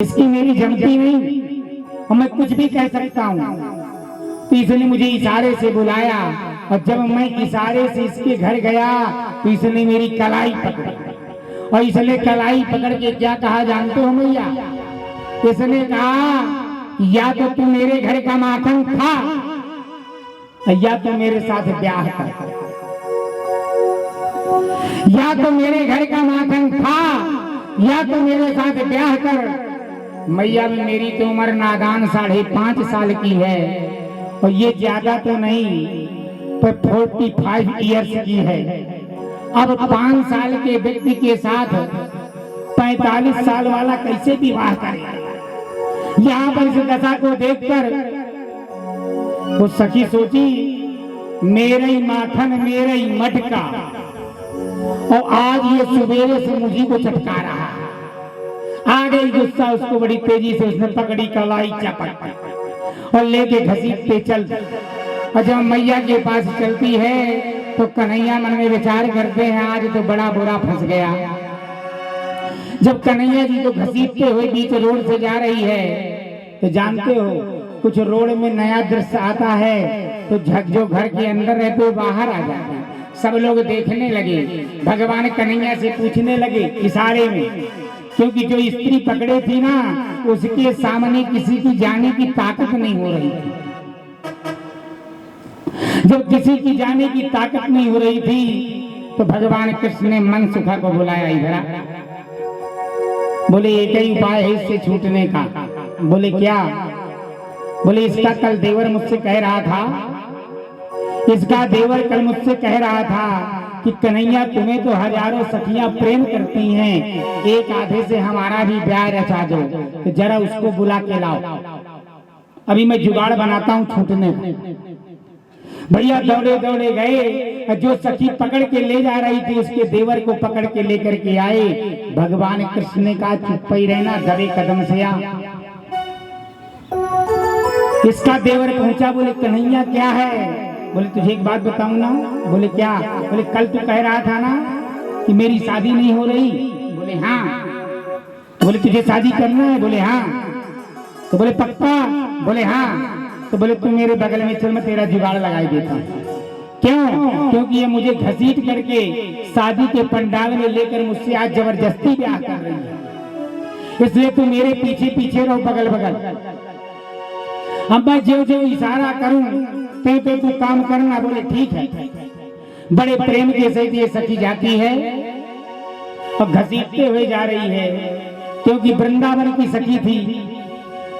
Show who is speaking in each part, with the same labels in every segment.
Speaker 1: इसकी मेरी जमती नहीं और मैं कुछ भी कह सकता हूँ। तो इसने मुझे इशारे से बुलाया और जब मैं इशारे से इसके घर गया तो इसने मेरी कलाई पकड़ी और इसने कलाई पकड़ के क्या कहा जानते हो मैया? इसने कहा या तो तू मेरे घर का माखन खा या तो मेरे साथ ब्याह कर, या तो मेरे घर का माखन खा या तो मेरे साथ ब्याह कर। मैया भी मेरी तो उम्र नादान 5.5 साल की है और ये ज्यादा तो नहीं पर 45 इयर्स की है। अब 5 साल के व्यक्ति के साथ 45 साल वाला कैसे विवाह करेगा? यहाँ पर इस दशा को देखकर वो सखी सोची मेरे ही माखन मेरे ही मटका और आज ये सवेरे से मुझी को चटका रहा है। आ गई गुस्सा उसको, बड़ी तेजी से उसने पकड़ी कलाई चपट और लेके घसीटते चल। और जब मैया के पास चलती है तो कन्हैया मन में विचार करते हैं आज तो बड़ा बुरा फंस गया। जब कन्हैया जी को घसीटते हुए बीच रोड से जा रही है तो जानते हो कुछ रोड में नया दृश्य आता है तो जो घर के अंदर रहते हो बाहर आ जाते हैं। सब लोग देखने लगे, भगवान कन्हैया से पूछने लगे इशारे में, क्योंकि जो स्त्री पकड़े थी ना उसके सामने किसी की जाने की ताकत नहीं हो रही थी। जब किसी की जाने की ताकत नहीं हो रही थी तो भगवान कृष्ण ने मन सुखा को बुलाया इधर। बोले एक ही उपाय है इससे छूटने का। बोले क्या? बोले इसका कल देवर मुझसे कह रहा था, इसका देवर कल मुझसे कह रहा था कि कन्हैया तुम्हें तो हजारों सखियां प्रेम करती हैं, एक आधे से हमारा भी ब्याह रचा दो, तो जरा उसको बुला के लाओ, अभी मैं जुगाड़ बनाता हूँ छूटने का। भैया दौड़े दौड़े गए, जो सखी पकड़ के ले जा रही थी उसके देवर को पकड़ के लेकर के आए। भगवान कृष्ण ने कहा चुप ही रहना, दबे कदम से आ। इसका देवर पहुंचा, बोले कन्हैया क्या है? बोले तुझे एक बात बताऊं ना। बोले क्या? बोले कल तू कह रहा था ना कि मेरी शादी नहीं हो रही। बोले हाँ। बोले तुझे शादी करना है? बोले हाँ। तो बोले पक्का? बोले हाँ। तो बोले तू मेरे बगल में चल, मैं तेरा जुगाड़ लगाई देता हूँ। क्यों? क्योंकि ये मुझे घसीट करके शादी के पंडाल में लेकर मुझसे आज जबरदस्ती ब्याह कर रही है, इसलिए तू मेरे पीछे पीछे रहो बगल बगल। अब मैं जो जो इशारा करूं तो तू काम करना। बोले ठीक है। बड़े प्रेम के साथ ये सखी जाती है और घसीटते हुए जा रही है, क्योंकि वृंदावन की सखी थी,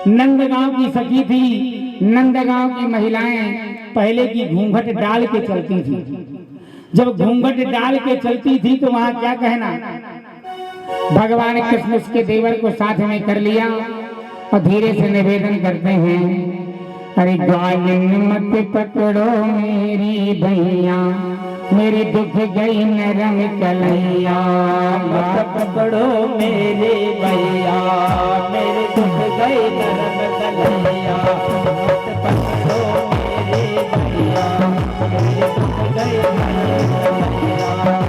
Speaker 1: नंदगांव की सखी थी। नंदगांव की महिलाएं पहले की घूंघट डाल के चलती थी। जब घूंघट डाल के चलती थी तो वहां क्या कहना, भगवान कृष्ण उसके देवर को साथ में कर लिया और धीरे से निवेदन करते हैं, अरे ग्वालिन मत पकड़ो मेरी भैया, मेरे दुख गई नरम कलैया।
Speaker 2: मत पकड़ो मेरे भैया, मेरे दुख गई नरम कलैया। मत पकड़ो मेरे भैया, मेरे दुख गई नरम कलैया।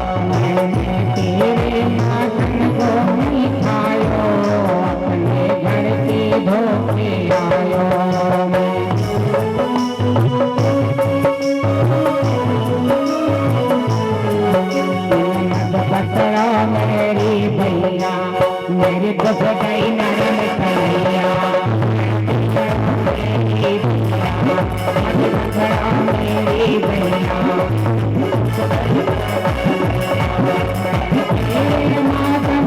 Speaker 1: तेरे माखन को मिठायो, अपने घर के धोखे आयो। मेरी भैया, मेरी दुख गई नरम कलैया। मेरी भैया, माता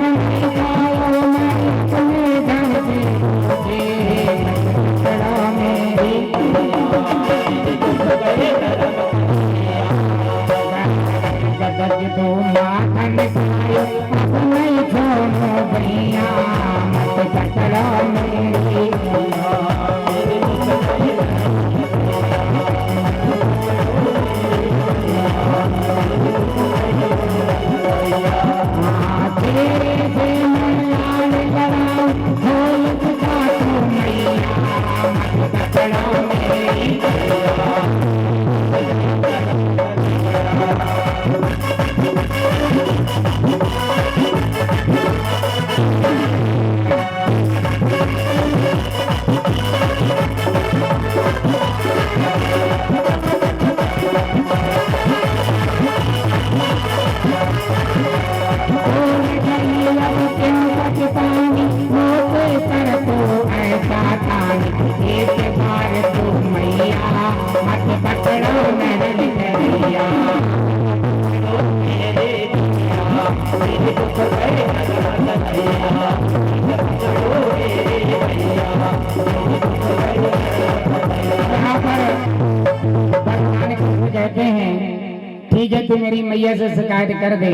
Speaker 1: तू मेरी मैया से शिकायत कर दे,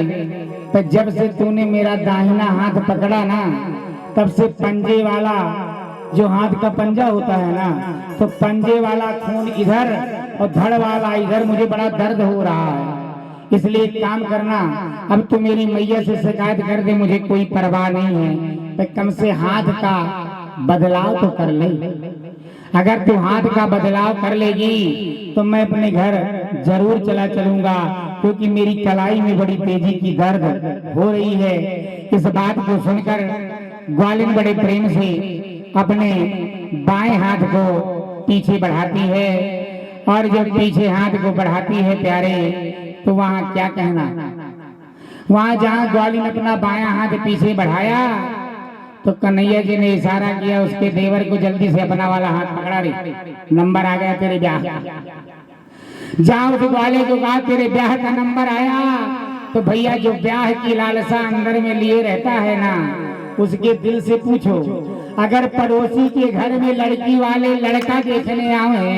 Speaker 1: तो जब से तूने मेरा दाहिना हाथ पकड़ा ना, तब से पंजे वाला जो हाथ का पंजा होता है ना, तो पंजे वाला खून इधर और धड़ वाला इधर मुझे बड़ा दर्द हो रहा है। इसलिए एक काम करना, अब तू मेरी मैया से शिकायत कर दे, मुझे कोई परवाह नहीं है, तो कम से हाथ का बदलाव तो कर ले। अगर तू हाथ का बदलाव कर लेगी तो मैं अपने घर जरूर चला चलूंगा, क्योंकि मेरी कलाई में बड़ी तेजी की दर्द हो रही है। इस बात को सुनकर ग्वालिन बड़े प्रेम से अपने बाएं हाथ को पीछे बढ़ाती है, और जब पीछे हाथ को बढ़ाती है प्यारे, तो वहाँ क्या कहना, वहाँ जहाँ ग्वालिन अपना बायां हाथ पीछे बढ़ाया तो कन्हैया जी ने इशारा किया उसके देवर को, जल्दी से अपना वाला हाथ पकड़ा रे, नंबर आ गया तेरे ब्याह। जहाँ उस ग्वाले को कहा तेरे ब्याह का नंबर आया, तो भैया जो ब्याह की लालसा अंदर में लिए रहता है ना, उसके दिल से पूछो, अगर पड़ोसी के घर में लड़की वाले लड़का देखने आए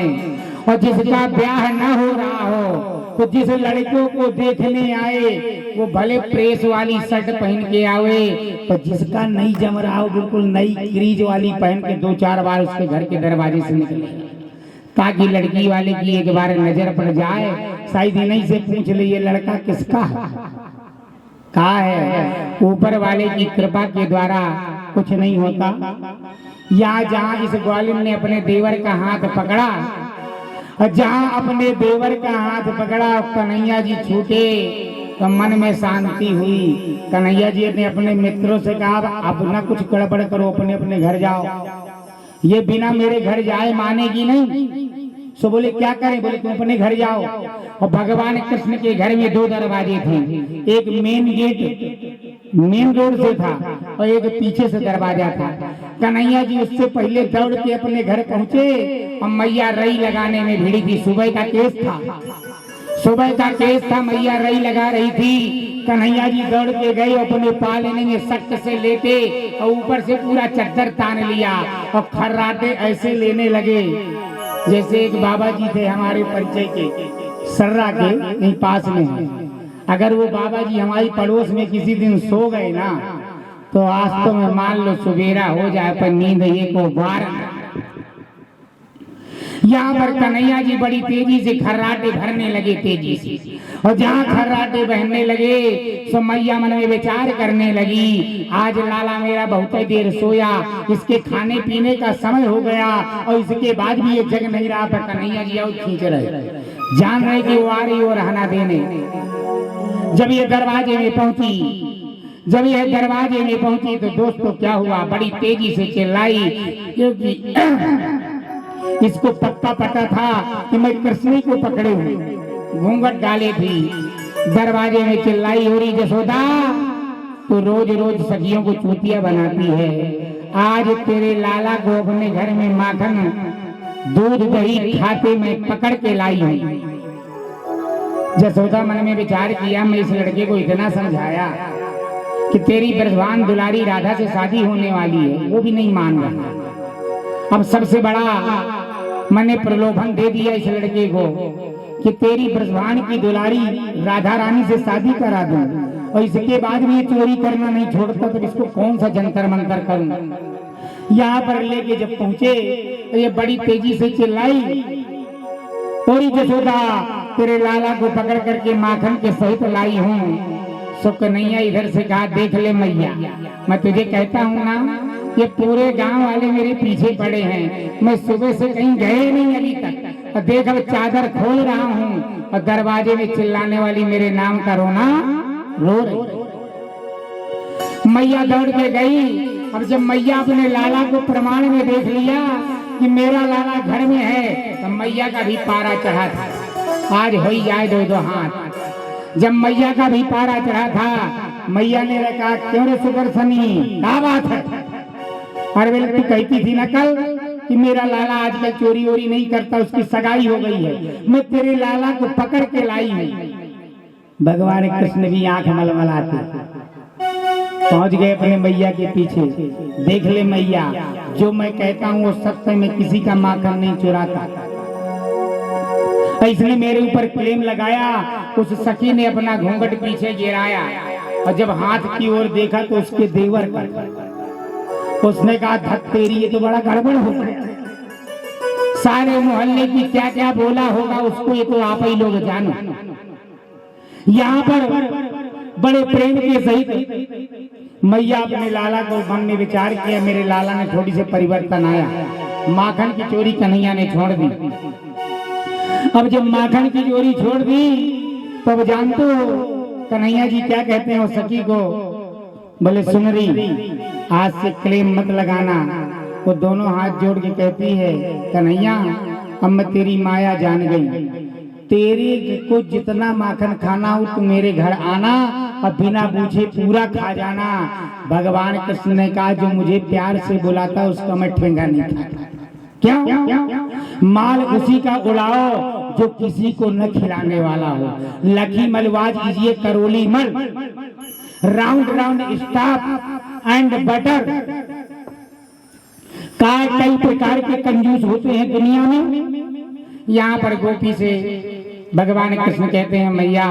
Speaker 1: और जिसका ब्याह न हो रहा हो, तो जिस लड़कों को देखने आए वो भले प्रेस वाली शर्ट पहन के आवे, तो जिसका नहीं जम रहा हो बिल्कुल नई क्रीज वाली पहन के 2-4 बार उसके घर के दरवाजे से निकले, ताकि लड़की वाले की एक बार नजर पड़ जाए, शायद इन्हीं से पूछ ले ये लड़का किसका है, कहा है। ऊपर वाले की कृपा के द्वारा कुछ नहीं होता। यहाँ जहाँ इस ग्वालिन ने अपने देवर का हाथ पकड़ा, और जहाँ अपने देवर का हाथ पकड़ा कन्हैया जी छूटे, तो मन में शांति हुई। कन्हैया जी ने अपने मित्रों से कहा अब ना कुछ गड़बड़ करो, अपने अपने घर जाओ। ये बिना मेरे घर जाए मानेगी नहीं। सो बोले क्या करें, बोले तुम अपने घर जाओ। और भगवान कृष्ण के घर में 2 दरवाजे थे, एक मेन गेट मेन रोड से था और एक पीछे से दरवाजा था। कन्हैया जी उससे पहले दौड़ के अपने घर पहुंचे और मैया रई लगाने में भिड़ी थी। सुबह का केस था, मैया रई लगा रही थी। कन्हैया जी दौड़ के गए, अपने पालने में सख्त से लेते और ऊपर से पूरा चद्दर तान लिया और खर्राटे ऐसे लेने लगे जैसे एक बाबा जी थे हमारे परिचय के, सर्रा के यहीं पास में है। अगर वो बाबा जी हमारी पड़ोस में किसी दिन सो गए ना, तो आज तो मैं मान लो सवेरा हो जाए पर नींद एक बार। यहाँ पर कन्हैया जी बड़ी तेजी से खर्राटे भरने लगे तेजी से, और जहाँ खर्राटे बहने लगे तो मैया मन में विचार करने लगी, आज लाला मेरा बहुत देर सोया, इसके खाने पीने का समय हो गया और इसके बाद भी ये जग नहीं रहा। पर कन्हैया जी और खींच रहे, जान रहे कि वो आ रही और रहना देने। जब ये दरवाजे में पहुंची तो दोस्तों क्या हुआ, बड़ी तेजी से चिल्लाई, क्योंकि इसको पक्का पता था कि मैं कृष्ण को पकड़े हुए घूंघट डाले थी। दरवाजे में चिल्लाई हो रही, जसोदा तो रोज रोज सखियों को चूतिया बनाती है, आज तेरे लाला को अपने घर में माखन दूध दही खाते में पकड़ के लाई हूँ। जसोदा मन में विचार किया, मैं इस लड़के को इतना समझाया कि तेरी ब्रजवान दुलारी राधा से शादी होने वाली है, वो भी नहीं मान रहा। अब सबसे बड़ा मैंने प्रलोभन दे दिया इस लड़के को कि तेरी ब्रजवान की दुलारी राधा रानी से शादी करा दूं, और इसके बाद भी ये चोरी करना नहीं छोड़ता, तो इसको कौन सा जंतर मंतर करूं। यहाँ पर लेके जब पहुंचे तो ये बड़ी तेजी से चिल्लाई, और जसोदा तेरे लाला को पकड़ करके माखन के सहित लाई हूँ। सो कन्हैया इधर से कहा, देख ले मैया, मैं तुझे कहता हूँ ना, ये पूरे गांव वाले मेरे पीछे पड़े हैं, मैं सुबह से कहीं गए नहीं अभी तक, और देख अब चादर खोल रहा हूँ और दरवाजे में चिल्लाने वाली मेरे नाम का रोना रो रही। मैया दौड़ के गई। अब जब मैया अपने लाला को प्रमाण में देख लिया कि मेरा लाला घर में है, तो मैया का भी पारा चढ़ा था, आज हो ही जाए 2-2 हाथ। जब मैया का भी पारा चढ़ा था, मैया ने रखा, क्यों रे सुदर्शनी क्या बात है। अरे बेल तू कहती थी ना कल कि मेरा लाला आजकल चोरी वोरी नहीं करता, उसकी सगाई हो गई है, मैं तेरे लाला को पकड़ के लाई हूँ। भगवान कृष्ण भी आंख मलमलाते पहुंच गए अपने मैया के पीछे। देख ले मैया, जो मैं कहता हूँ वो सत्य में किसी का माखन नहीं चुराता। इसने मेरे ऊपर क्लेम लगाया उस सखी ने अपना घूंघट पीछे गिराया और जब हाथ की ओर देखा तो उसके देवर का। उसने कहा धत तेरी, ये तो बड़ा गड़बड़ हो गया। सारे मोहल्ले की क्या क्या बोला होगा उसको, ये तो आप ही लोग जानो। यहाँ पर बड़े प्रेम के सहित मैया अपने लाला को मन में विचार किया। मेरे लाला ने थोड़ी से परिवर्तन आया, माखन की चोरी कन्हैया ने छोड़ दी। अब जब माखन की चोरी छोड़ दी तो अब जानते हो कन्हैया जी क्या कहते हैं उस सखी को, बोले सुनरी आज से क्लेम मत लगाना। वो दोनों हाथ जोड़ के कहती है कन्हैया अब मैं तेरी माया जान गई, तेरे को जितना माखन खाना हो तू मेरे घर आना और बिना पूछे पूरा खा जाना। भगवान कृष्ण ने कहा जो मुझे प्यार से बुलाता उसका मैं ठेंगा नहीं खाता। क्या माल उसी का उड़ाओ जो किसी को न खिलाने वाला हो। लकी मलवाज कीजिए करोली मल, round round staff and butter. कई प्रकार के कंजूस होते हैं दुनिया में। यहाँ पर गोपी से भगवान कृष्ण कहते हैं मैया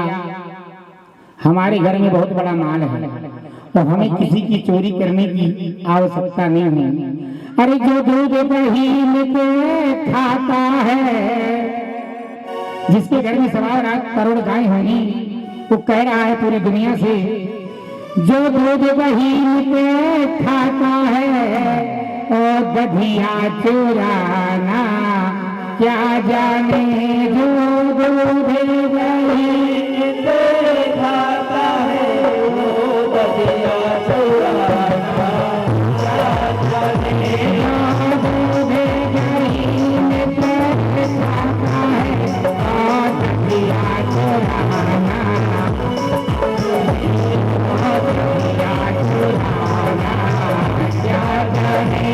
Speaker 1: हमारे घर में बहुत बड़ा माल है तो हमें किसी की चोरी करने की आवश्यकता नहीं है। अरे जो दूध दही में खाता है, जिसके घर में 1.25 करोड़ गाय होंगी, वो कह रहा है पूरी दुनिया से जो दूध दही में खाता है और दधिया चोराना क्या जाने। जो दूध दही खाता है वो दधिया चोराना क्या जाने। दूध दही में खाता है और दधिया चोराना क्या जाने।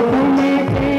Speaker 1: तुम्हें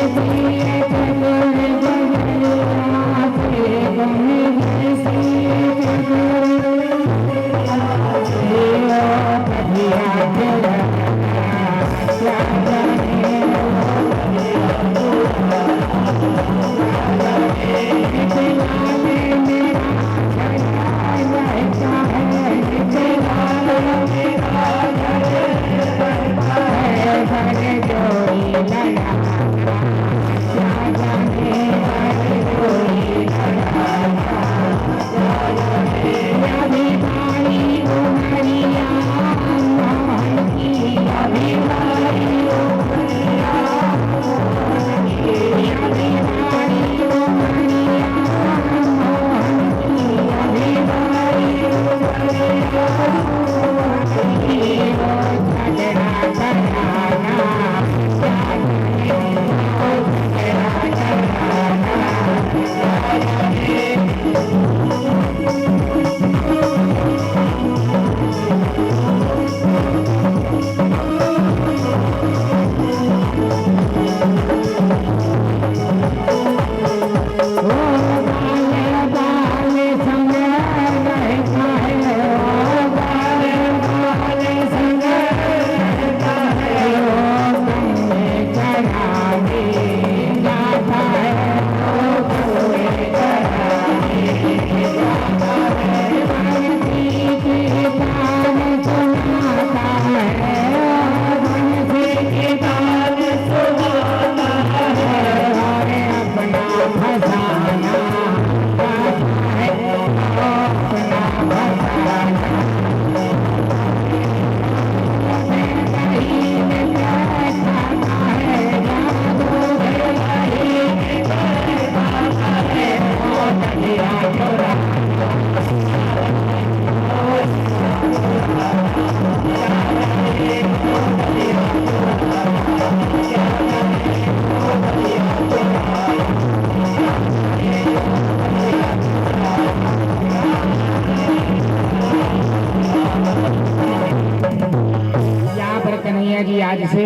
Speaker 1: कन्हैया जी आज से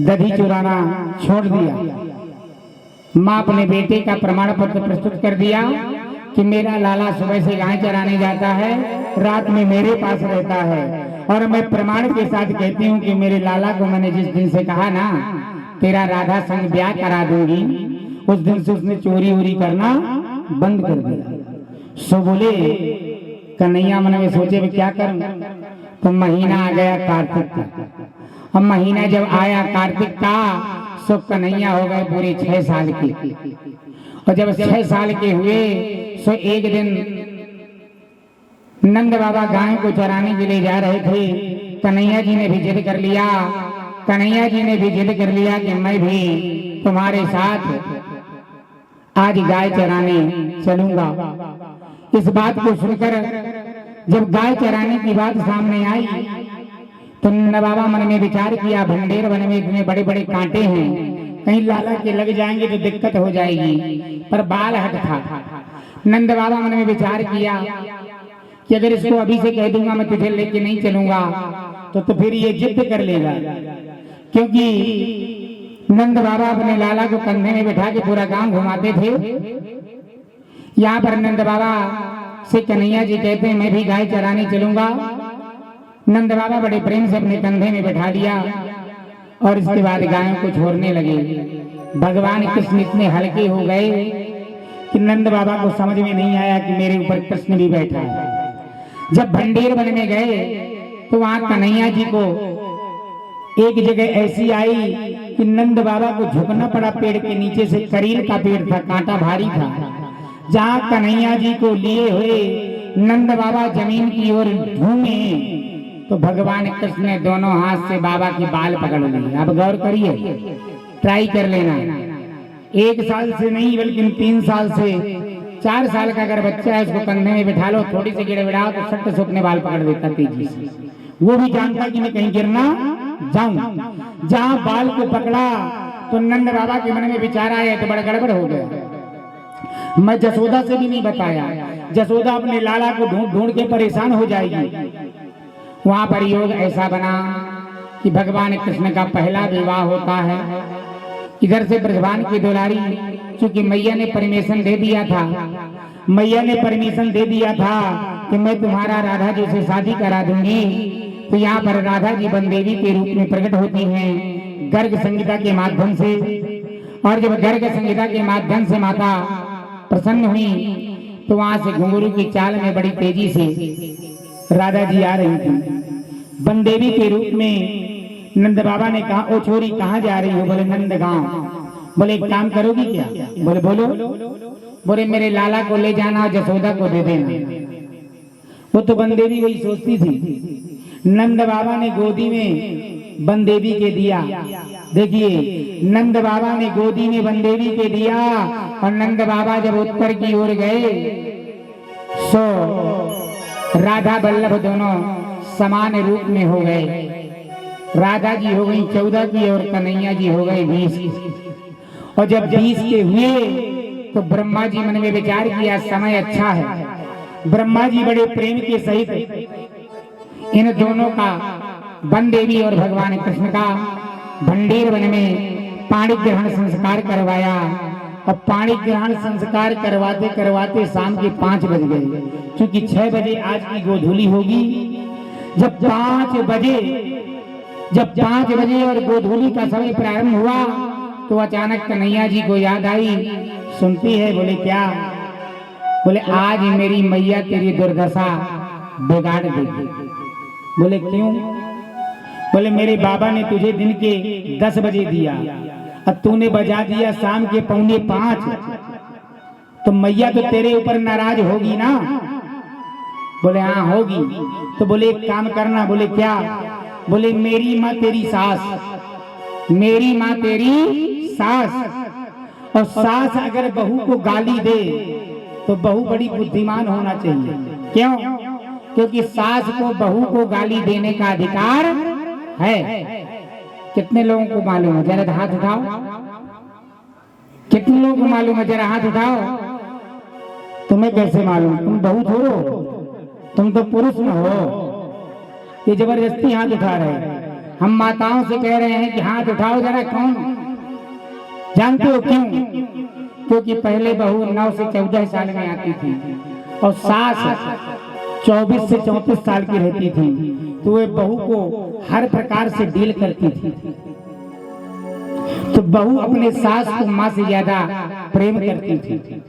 Speaker 1: दधी चुराना छोड़ दिया। माँ अपने बेटे का प्रमाण पत्र प्रस्तुत कर दिया कि मेरा लाला सुबह से गाय चराने जाता है, रात में मेरे पास रहता है, और मैं प्रमाण के साथ कहती हूँ कि मेरे लाला को मैंने जिस दिन से कहा ना तेरा राधा संग ब्याह करा दूंगी, उस दिन से उसने चोरी वोरी करना बंद कर दिया। सो बोले कन्हैया मन में सोचे मैं क्या करूं। तो महीना आ गया कार्तिक का। अब महीना जब आया कार्तिक का, सो कन्हैया हो गए पूरे 6 साल के। और जब 6 साल के हुए, सो एक दिन नंद बाबा गाय को चराने के लिए जा रहे थे। कन्हैया जी ने भी जिद कर लिया, कन्हैया जी ने भी जिद कर लिया कि मैं भी तुम्हारे साथ आज गाय चराने चलूंगा। इस बात को सुनकर जब गाय चराने की बात सामने आई, तो नंद बाबा मन में विचार किया, भंडेर वन में इतने बड़े बड़े कांटे हैं, कहीं लाला के लग जाएंगे तो दिक्कत हो जाएगी। पर बाल हट था। नंद बाबा मन में विचार किया कि अगर इसको अभी से कह दूंगा मैं तुझे लेके नहीं चलूंगा, तो फिर ये जिद कर लेगा। क्योंकि नंद बाबा अपने लाला को कंधे में बिठा के पूरा गांव घुमाते थे। यहाँ पर नंद बाबा से कन्हैया जी कहते हैं मैं भी गाय चराने चलूंगा। नंद बाबा बड़े प्रेम से अपने कंधे में बैठा लिया और इसके बाद गायों को छोड़ने लगे। भगवान कृष्ण इतने हल्के हो गए कि नंद बाबा को समझ में नहीं आया कि मेरे ऊपर कृष्ण भी बैठा है। जब भंडेर वन में गए तो वहां कन्हैया जी को एक जगह ऐसी आई कि नंद बाबा को झुकना पड़ा। पेड़ के नीचे से करील का पेड़ था, कांटा भारी था। जहां कन्हैया जी को लिए हुए नंद बाबा जमीन की ओर घूमे, तो भगवान कृष्ण ने दोनों हाथ से बाबा की बाल पकड़ ली। अब गौर करिए, ट्राई कर लेना। 1 साल से नहीं बल्कि 3 साल से 4 साल का अगर बच्चा है उसको कंधे में बिठा लो, थोड़ी सी गिड़बिड़ाओ तो सट से अपने बाल पकड़ देता तेजी से। वो भी जानता कि मैं कहीं गिरना जाऊं। जहां बाल को पकड़ा तो नंद बाबा के मन में विचार आया तो बड़ा गड़बड़ हो गया। मैं जसोदा से भी नहीं बताया, जसोदा अपने लाला को ढूंढ ढूंढ के परेशान हो जाएगी। वहां पर योग ऐसा बना कि भगवान कृष्ण का पहला विवाह होता है। इधर से ब्रजभान की दुलारी, चूंकि मैया ने परमिशन दे दिया था, मैया ने परमिशन दे दिया था कि मैं तुम्हारा राधा जी से शादी करा दूंगी। तो यहाँ पर राधा जी बनदेवी के रूप में प्रकट होती हैं गर्ग संहिता के माध्यम से। और जब गर्ग संहिता के माध्यम से माता प्रसन्न हुई तो वहां से घुंघरू की चाल में बड़ी तेजी से राधा जी आ रही थी बनदेवी के रूप में। नंद बाबा ने कहा, ओ छोरी कहाँ जा रही हो? बोले नंद गांव। बोले एक काम करोगी क्या? बोले बोलो। बोले मेरे लाला को ले जाना और जसोदा को दे देना। वो तो बनदेवी वही सोचती थी। नंद बाबा ने गोदी में बनदेवी के दिया। देखिए, नंद बाबा ने गोदी में बनदेवी के दिया और नंद बाबा जब उत्तर की ओर गए सो राधा बल्लभ दोनों समान रूप में हो गए। राधा जी हो गई 14 की और कन्हैया जी हो गए 20 की। और जब 20 के हुए तो ब्रह्मा जी मन में विचार किया समय अच्छा है। ब्रह्मा जी बड़े प्रेम के सहित इन दोनों का, बनदेवी और भगवान कृष्ण का, भंडेर वन में पाणी ग्रहण संस्कार करवाया। और पाणी ग्रहण संस्कार करवाते करवाते शाम के 5 बज गए। क्योंकि 6 बजे आज की गोधूली होगी। जब 5 बजे और गोधूली का समय प्रारंभ हुआ तो अचानक कन्हैया जी को याद आई। सुनती है, बोले क्या? बोले आज मेरी मैया तेरी दुर्दशा बिगाड़ देगी। बोले क्यों? बोले मेरे बाबा ने तुझे दिन के 10 बजे दिया और तूने बजा दिया शाम के 4:45। तो मैया तो तेरे ऊपर नाराज होगी ना? बोले हाँ होगी। तो बोले एक काम करना। बोले क्या? बोले मेरी माँ तेरी सास, मेरी माँ तेरी सास। और सास अगर बहू को गाली दे तो बहू बड़ी बुद्धिमान होना चाहिए। क्यों? क्योंकि सास को बहू को गाली देने का अधिकार है। कितने लोगों को मालूम है? जरा हाथ उठाओ। कितने लोगों को मालूम है? जरा हाथ उठाओ। तुम्हें कैसे मालूम? तुम बहू थोड़ो, तुम तो पुरुष न हो। ये जबरदस्ती हाथ उठा रहे। हम माताओं से कह रहे हैं कि हाथ उठाओ जरा, कौन जानते हो क्यों? क्योंकि पहले बहू 9 से 14 साल में आती थी और सास 24 से 34 साल की रहती थी, तो वे बहू को हर प्रकार से डील करती थी। तो बहू अपने सास को माँ से ज्यादा प्रेम करती थी।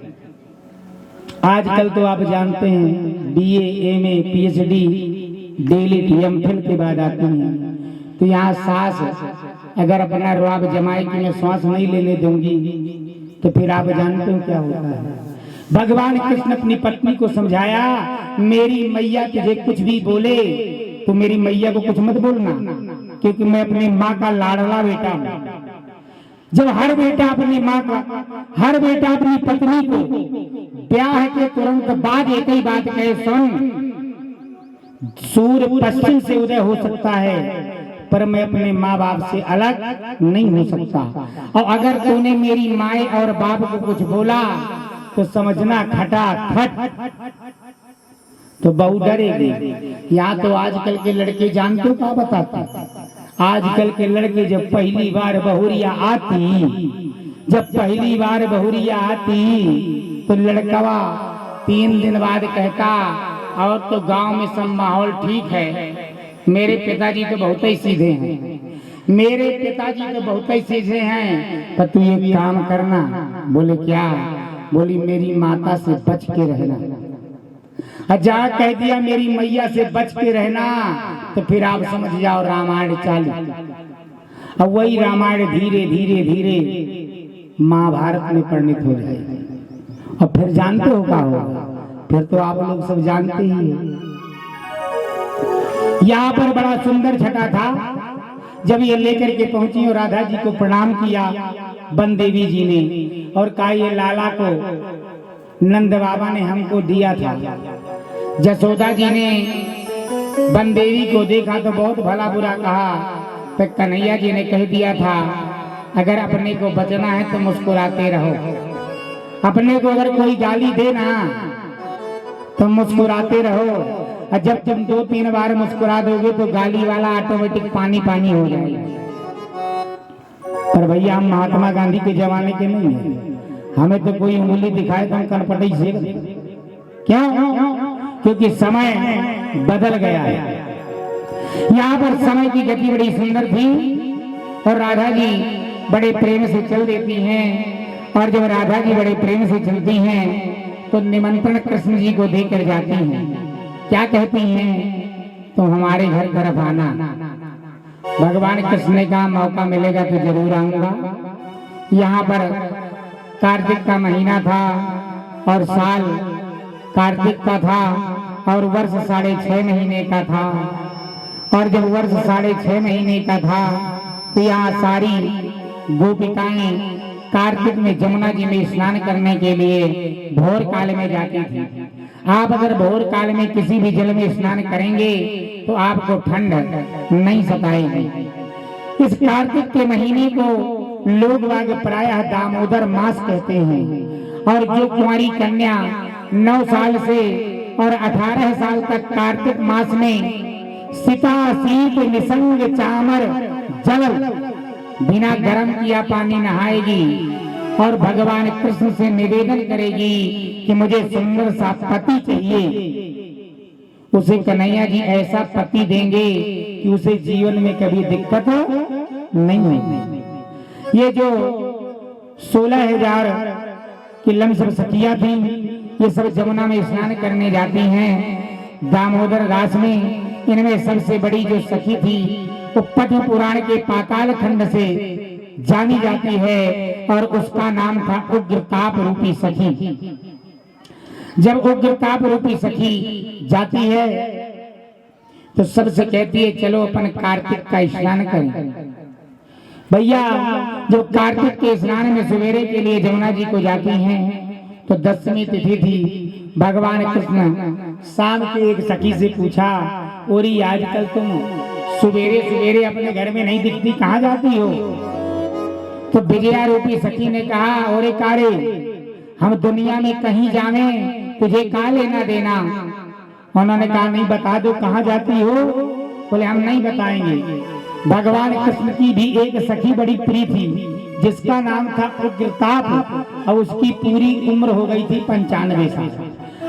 Speaker 1: आजकल तो आप जानते हैं BA, MA, PhD, DLED, MPhil के बाद आती हैं। तो यहाँ सास अगर अपना रुआब जमाए कि मैं श्वास नहीं लेने दूंगी, तो फिर आप जानते हो क्या होता है। भगवान कृष्ण अपनी पत्नी को समझाया, मेरी मैया तुझे कुछ भी बोले तो मेरी मैया को कुछ मत बोलना, क्योंकि मैं अपनी माँ का लाडला बेटा हूँ। जब हर बेटा अपनी माँ का, हर बेटा अपनी पत्नी को ब्याह के तुरंत बाद एक ही बात कहे, सुन, सूर्य पश्चिम से उदय हो सकता है पर मैं अपने माँ बाप से अलग नहीं हो सकता, और अगर तूने मेरी माए और बाप को कुछ बोला तो समझना खटा खट। तो बहू डरेगी। यहाँ तो आजकल के लड़के जानते हो क्या बताते, आजकल के लड़के जब पहली बार बहुरिया आती तो लड़कवा 3 दिन बाद कहता, और तो गांव में सब माहौल ठीक है, मेरे पिताजी तो बहुत ही सीधे हैं, पर तू एक काम करना। बोले क्या? बोली मेरी माता से बच के रहना। जा कह दिया मेरी मैया से बच के रहना, तो फिर आप समझ जाओ रामायण चालू। अब वही रामायण धीरे धीरे धीरे महाभारत में परिणित हो जाएगी। और फिर जानते हो क्या होगा? फिर तो आप लोग सब जानते ही हैं। यहाँ पर बड़ा सुंदर छटा था। जब ये लेकर के पहुंची और राधा जी को प्रणाम किया वन देवी जी ने, और कहा ये लाला को नंद बाबा ने हमको दिया था। जसोदा जी ने वन देवी को देखा तो बहुत भला बुरा कहा, तो कन्हैया जी ने कह दिया था, अगर अपने को बचना है तो मुस्कुराते रहो, अपने को अगर कोई गाली देना तो मुस्कुराते रहो, और जब तुम 2-3 बार मुस्कुरा दोगे तो गाली वाला ऑटोमेटिक पानी पानी हो जाएगा। पर भैया हम महात्मा गांधी के जमाने के नहीं है, हमें तो कोई उंगली दिखाए तो हम कनपटी से क्या, क्योंकि समय बदल गया है। यहाँ पर समय की गति बड़ी सुंदर थी और राधा जी बड़े प्रेम से चल देती हैं, और जब राधा जी बड़े प्रेम से चलती हैं तो निमंत्रण कृष्ण जी को देकर जाती हैं। क्या कहती हैं? तो हमारे घर तरफ आना। भगवान कृष्ण ने कहा मौका मिलेगा तो जरूर आऊंगा। यहाँ पर कार्तिक का महीना था और साल कार्तिक का था और वर्ष 6.5 महीने का था। और जब वर्ष 6.5 महीने का था तो यहाँ सारी गोपिकाएं कार्तिक में जमुना जी में स्नान करने के लिए भोर काल में जाती थी। आप अगर भोर काल में किसी भी जल में स्नान करेंगे तो आपको ठंड नहीं सताएगी। इस कार्तिक के महीने को लोग बाग प्रायः दामोदर मास कहते हैं, और जो कुंवारी कन्या 9 साल से और 18 साल तक कार्तिक मास में सीता शीत निसंग चामर जल बिना गर्म किया पानी नहाएगी और भगवान कृष्ण से निवेदन करेगी कि मुझे सुंदर सा पति चाहिए, उसे कन्हैया जी ऐसा पति देंगे कि उसे जीवन में कभी दिक्कत नहीं होगी। ये जो 16,000 की लमसम सखियां थी, ये सब जमुना में स्नान करने जाती हैं दामोदर दास में। इनमें सबसे बड़ी जो सखी थी वो पद्म पुराण के पाताल खंड से जानी जाती है और उसका नाम था उग्रताप रूपी सखी। जब उग्रताप रूपी सखी जाती है तो सबसे कहती है चलो अपन कार्तिक का स्नान करें। भैया जो कार्तिक के स्नान में सवेरे के लिए जमुना जी को जाती हैं तो 10वीं तिथि थी। भगवान कृष्ण शाम के एक सखी से पूछा, ओरी आजकल तुम सवेरे सवेरे अपने घर में नहीं दिखती, कहाँ जाती हो? तो विजया रूपी सखी ने कहा, ओरे कारे हम दुनिया में कहीं जावे तुझे का लेना देना। उन्होंने कहा नहीं बता दो कहाँ जाती हो। बोले हम नहीं बताएंगे। भगवान कृष्ण की भी एक सखी बड़ी प्रिय थी जिसका नाम था उग्रताप, और उसकी पूरी उम्र हो गई थी 95 साल।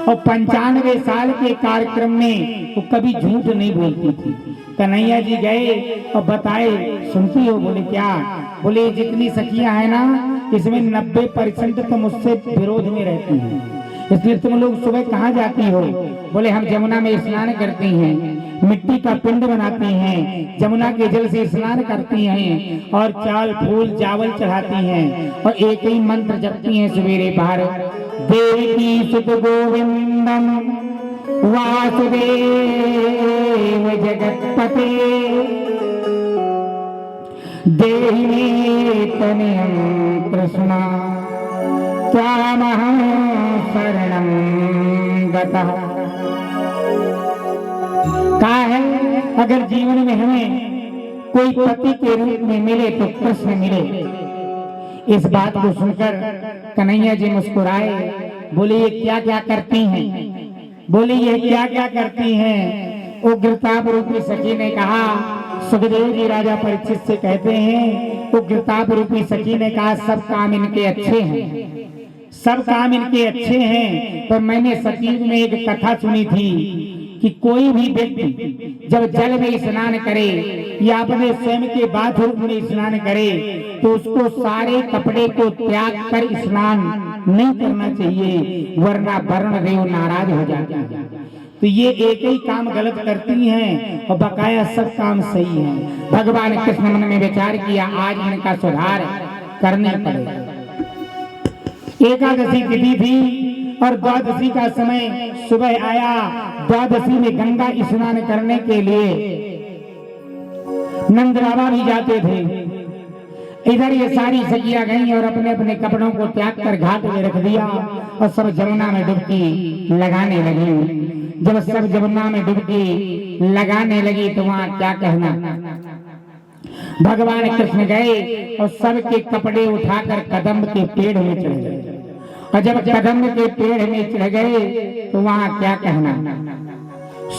Speaker 1: और 95 साल के कार्यक्रम में वो कभी झूठ नहीं बोलती थी। कन्हैया जी गए और बताए, सुनती हो? बोले क्या? बोले जितनी सखियां हैं ना, इसमें 90% तो मुझसे विरोध में रहती हैं, इसलिए तुम लोग सुबह कहाँ जाती हो? बोले हम जमुना में स्नान करती हैं, मिट्टी का पिंड बनाती हैं, जमुना के जल से स्नान करती हैं और चाल फूल चावल चढ़ाती हैं और एक ही मंत्र जपती हैं सवेरे बाहर, देवी सुत गोविंदम वासुदेव जगतपते देहि मे तनयं कृष्णा त्वामहं शरणं गतः। कहा है अगर जीवन में हमें कोई पति के रूप में मिले तो कृष्ण मिले। इस बात को सुनकर कन्हैया जी मुस्कुराए, बोले ये क्या क्या करती हैं? बोले ये क्या क्या करती हैं? उग्रताप रूपी सखी ने कहा, सुखदेव जी राजा परीक्षित से कहते हैं, उग्रताप रूपी सखी ने कहा सब काम इनके अच्छे हैं, सब काम इनके अच्छे हैं। पर मैंने सतीव में एक कथा सुनी थी कि कोई भी व्यक्ति जब जल में स्नान करे या अपने स्वयं के बाथरूम में स्नान करे तो उसको सारे कपड़े को त्याग कर स्नान नहीं करना चाहिए, वरना वरुण देव नाराज हो जाते हैं। तो ये एक ही काम गलत करती हैं और बकाया सब काम सही है। भगवान कृष्ण मन में विचार किया आज इनका सुधार करने पड़ेगा। एकादशी तिथि थी और द्वादशी का समय सुबह आया। द्वादशी में गंगा स्नान करने के लिए नंद बाबा भी जाते थे। इधर ये सारी सखियां गईं और अपने अपने कपड़ों को त्याग कर घाट में रख दिया और सब जमुना में डुबकी लगाने लगी। जब सब जमुना में डुबकी लगाने लगी तो वहां क्या कहना, भगवान कृष्ण गए और सबके कपड़े उठाकर कदम्ब के पेड़ में चढ़ गए। और जब कदम्ब के पेड़ में चढ़ गए तो वहां क्या कहना,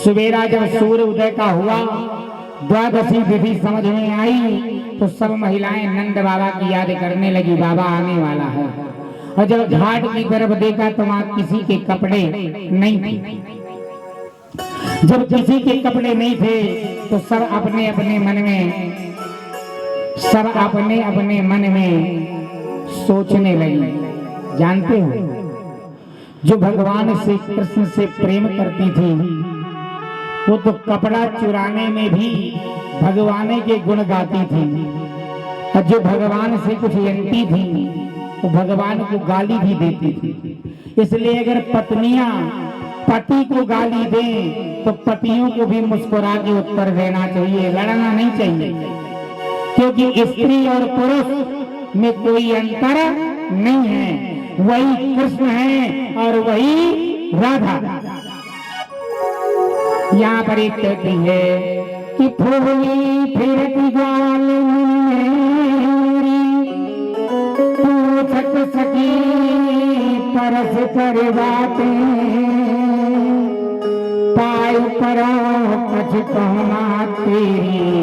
Speaker 1: सवेरा जब सूर्य उदय का हुआ, द्वादशी तिथि समझ में आई तो सब महिलाएं नंद बाबा की याद करने लगी, बाबा आने वाला है। और जब घाट की तरफ देखा तो वहां किसी के कपड़े नहीं थे। जब किसी के कपड़े नहीं थे तो सब अपने अपने मन में सोचने लगी। जानते हो, जो भगवान से कृष्ण से प्रेम करती थी वो तो कपड़ा चुराने में भी भगवान के गुण गाती थी, और जो भगवान से कुछ लेती थी तो भगवान को गाली भी देती थी। इसलिए अगर पत्नियां पति को गाली दें तो पतियों को भी मुस्कुरा के उत्तर देना चाहिए, लड़ना नहीं चाहिए, क्योंकि स्त्री और पुरुष में कोई अंतर नहीं है, वही कृष्ण है और वही राधा। यहाँ पर एक कहती है कि फूली फिरती गाल मेरी पूछत सकी परस कर बातें पाई पर पछताना तेरी